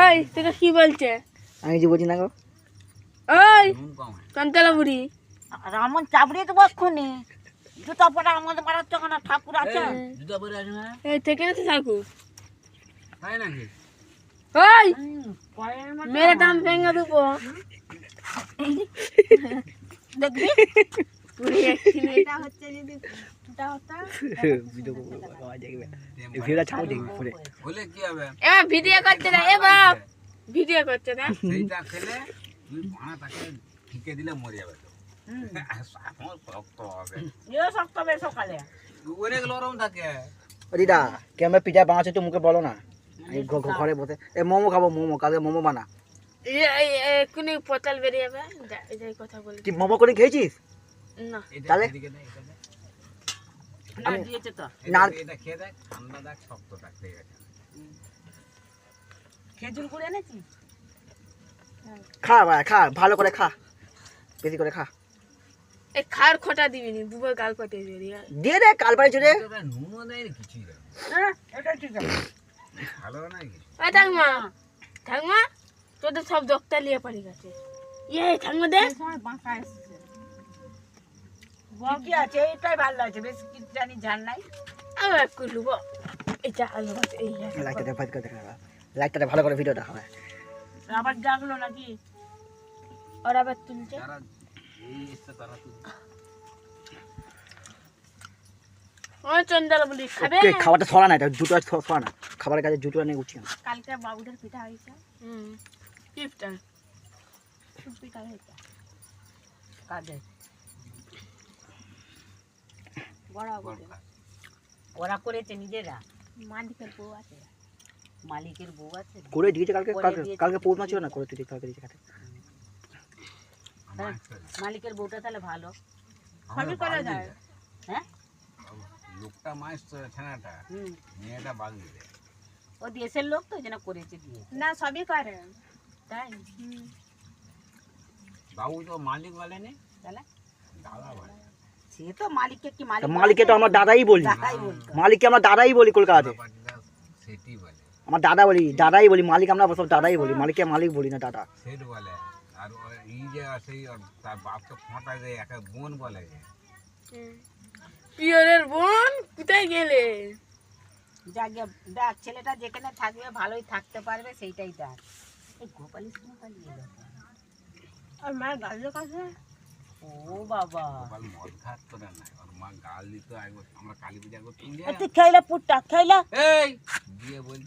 ওই তোকে কি বলছে? আমি যে বুঝি না গো। ওই কান্তলা বুড়ি রামন চাবড়িয়ে তো বক্ষণে জুতা পরা আমাদের পাড়ার তো না ঠাকুর আছে। জুতা পরে আসবে না এই থেকে না ঠাকুর তাই নাকি? ওই পরের মতো মেরে দাম ভেঙে দেবো দেখবি বুড়ি একদিনে এটা হচ্ছে যদি এটা হতো ভিডিও বাবা দেখবে এই ভিডিওটা ছাড়ো দেখবি পরে। বলে কি হবে? এ ভিডিও করছে না এ বাপ ভিডিও করছে না সেইটা খেলে তুই ভাড়া তাকে ঠিকে দিলে মরে যাবে তো। আমার শক্ত হবে। ইয়ে শক্ত হবে সকালে অনেক নরম থাকে। ও দিদা কেমন পিঠা বানাচ্ছে তো মুখে বলো না। এই ঘরে বসে এ মোমো খাবো, মোমো কালকে মোমো বানা। এক্ষুনি পতাল বেরিয়ে যাবে এটাই কথা বলি কি মোমো করে খেয়েছিস? না তাহলে? এদিকে দে, এটা দে। না দিয়েছে তো এটা খেয়ে দেখ, ঠান্ডা দেখ, শক্ত থাকতে গেছে। খেজুর গুড় এনেছি খা ভাই খা, ভালো করে খা, বেশি করে খা। এই খার খোটা দিবিনি দুবার গাল পটে বেরিয়ে দিয়ে দে কাল পাড়ে চলে। এটা নুনও দেয় না, কিছুই দেয় না। হ্যাঁ এটা ঠিক আছে ভালো নাই কি? ওই ঠাকমা তোদের সব ডক্টর লিয়ে পারি গেছে ইয়ে ঠাকমা দে এই সময় বাঁকা এসেছে কি আছে এটাই ভালো লাগছে বেশি কিছু জানি ঝাল নাই আমি একটু লুবো এটা আলু ভাত এই লাইটটা দে, ভালো করে দেখা, লাইটটা ভালো করে ভিডিও দেখা। আবার জাগলো নাকি ওর আবার তুলছে যারা এই এসছে তারা তো ওই চন্দ্র বলি খাবে ওকে খাবারটা ছড়া না, এটা জুতো ছড়া না, খাবারের কাছে জুতো নিয়ে উঠছি না। কালকে বাবুদের পিঠা হয়েছে কিপটা পিঠা হয়েছে কাজে বড় গল্প। ওরা করেছে নিজেরা মালিকের বউ আছে মালিকের বউ আছে করে দিয়েছে কালকে, করে কালকে দিয়েছে। কালকে পৌঁছ ছিল না, করে দিয়েছে কালকে দিয়েছে খাতে। হ্যাঁ, মালিকের বউটা তাহলে ভালো আমাদের সবই করা বাল যায় দিলে। হ্যাঁ লোকটা মাস ছেনাটা, হুম মেয়েটা বাল দিলে। ও দেশের লোক তো যেন করেছে দিয়ে না সবই করে তাই বাবু তো মালিক বলেনি, তাহলে দাদা বলে। সে তো মালিককে কি মালিক মালিককে তো আমরা দাদাই বলি, দাদাই বলতো মালিককে আমরা দাদাই বলি কলকাতাতে। পার্টিটা সেটি বলে, আমার দাদা বলি, দাদাই বলি, মালিক আমরা সব দাদাই বলি, মালিককে মালিক বলি না দাদা। সেট বলে। আর এই যে আছে তার বাপকে ফোঁটা দেয়, একে বোন বলে। পিওরের বোন কোথায় গেলে যাকে ডাক ছেলেটা যেখানে থাকবে ভালোই থাকতে পারবে সেইটাই ডাক এই গোপালী গোপালী এলো আর মায়ের গালের কাছে ও বাবা গোপাল মদ খাত করে না, ওর মা গাল দিত। একবার আমরা কালী পূজা করতে তুই খাইলা পুটটা খাইলা এই দিয়ে বলছে